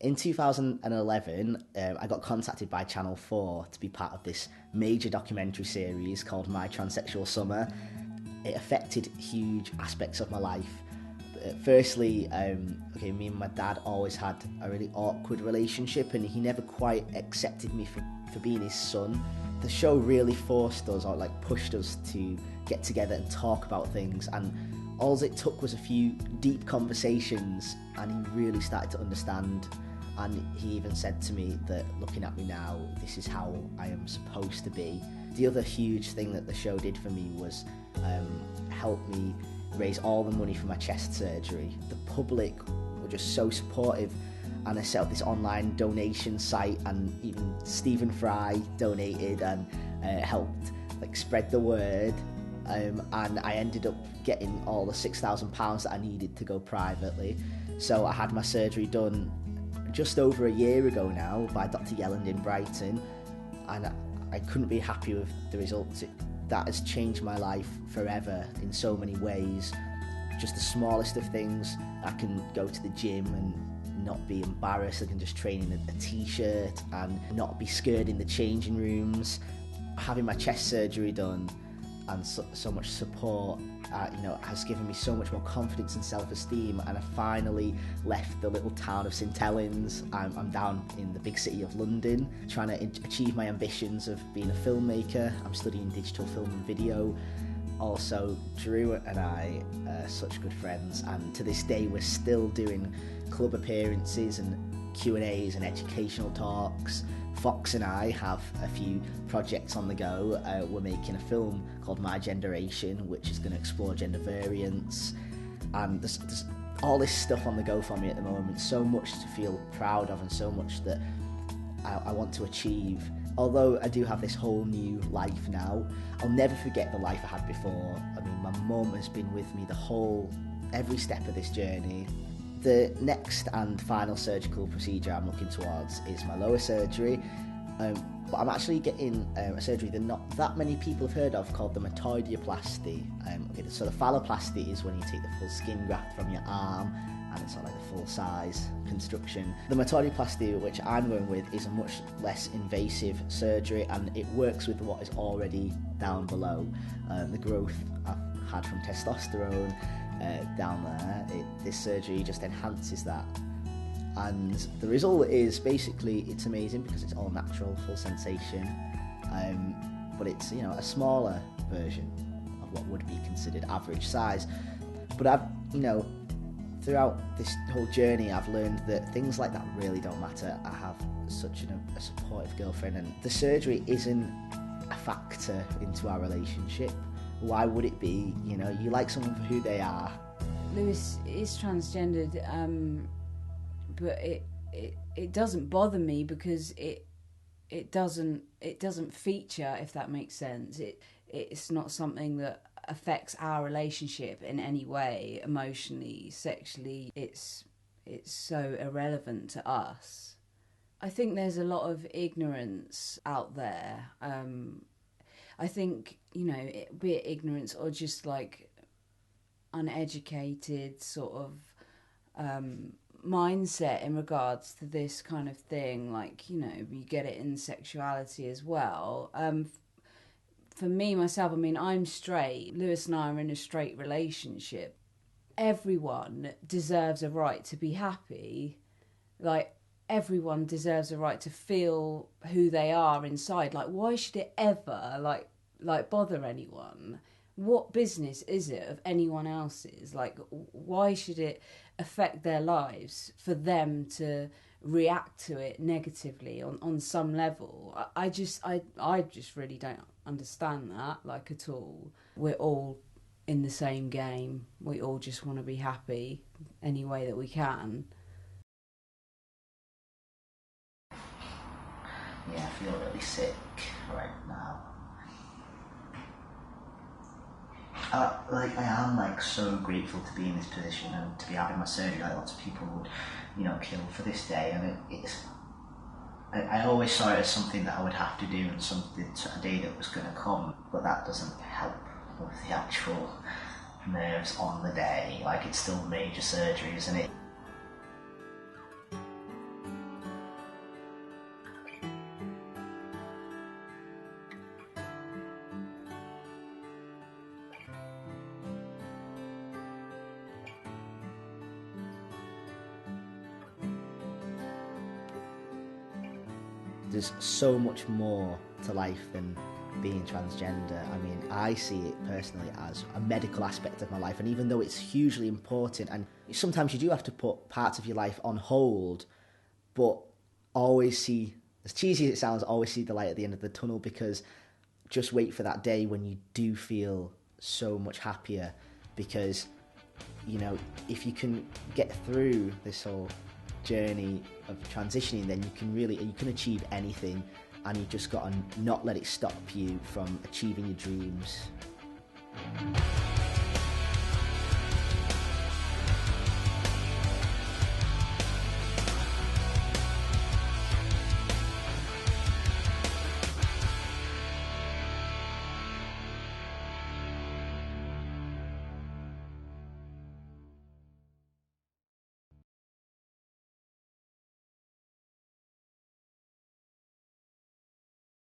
In 2011, I got contacted by Channel 4 to be part of this major documentary series called My Transsexual Summer. It affected huge aspects of my life. Firstly, me and my dad always had a really awkward relationship, and he never quite accepted me for being his son. The show really forced us, or like pushed us, to get together and talk about things, and all it took was a few deep conversations and he really started to understand. And he even said to me that, looking at me now, this is how I am supposed to be. The other huge thing that the show did for me was help me raise all the money for my chest surgery. The public were just so supportive, and I set up this online donation site, and even Stephen Fry donated and helped like spread the word, and I ended up getting all the £6,000 that I needed to go privately. So I had my surgery done just over a year ago now by Dr. Yelland in Brighton, and I couldn't be happy with the results. That has changed my life forever in so many ways. Just the smallest of things. I can go to the gym and not be embarrassed. I can just train in a t-shirt and not be scared in the changing rooms. Having my chest surgery done and so much support has given me so much more confidence and self-esteem, and I finally left the little town of St Helens. I'm down in the big city of London trying to achieve my ambitions of being a filmmaker. I'm studying digital film and video. Also, Drew and I are such good friends, and to this day we're still doing club appearances and Q&As and educational talks. Fox and I have a few projects on the go. We're making a film called My Generation, which is going to explore gender variance, and there's all this stuff on the go for me at the moment. So much to feel proud of and so much that I want to achieve. Although I do have this whole new life now, I'll never forget the life I had before. I mean, my mum has been with me every step of this journey. The next and final surgical procedure I'm looking towards is my lower surgery, but I'm actually getting a surgery that not that many people have heard of, called the metoidioplasty. So the phalloplasty is when you take the full skin graft from your arm, and it's not like the full size construction. The metoidioplasty, which I'm going with, is a much less invasive surgery, and it works with what is already down below. The growth I've had from testosterone down there, this surgery just enhances that, and the result is basically, it's amazing because it's all natural, full sensation, but it's a smaller version of what would be considered average size. But I've throughout this whole journey I've learned that things like that really don't matter. I have such a supportive girlfriend, and the surgery isn't a factor into our relationship. Why would it be? You like someone for who they are. Lewis is transgendered, but it doesn't bother me because it doesn't feature, if that makes sense. It's not something that affects our relationship in any way, emotionally, sexually. It's so irrelevant to us. I think there's a lot of ignorance out there. I think, be it ignorance or just like uneducated sort of mindset in regards to this kind of thing. Like, you get it in sexuality as well. For me, myself, I'm straight. Lewis and I are in a straight relationship. Everyone deserves a right to be happy. Like, everyone deserves a right to feel who they are inside. Like, why should it ever like bother anyone? What business is it of anyone else's? Like, why should it affect their lives for them to react to it negatively on some level? I just really don't understand that, like, at all. We're all in the same game. We all just want to be happy any way that we can. Yeah, I feel really sick right now. I am so grateful to be in this position and to be having my surgery. Like, lots of people would, kill for this day, and I always saw it as something that I would have to do and a day that was going to come, but that doesn't help with the actual nerves on the day. Like, it's still major surgery, isn't it? there's so much more to life than being transgender. I mean, I see it personally as a medical aspect of my life, and even though it's hugely important, and sometimes you do have to put parts of your life on hold, but always see, as cheesy as it sounds, always see the light at the end of the tunnel, because just wait for that day when you do feel so much happier, because, you know, if you can get through this whole journey of transitioning, then you can achieve anything, and you've just got to not let it stop you from achieving your dreams.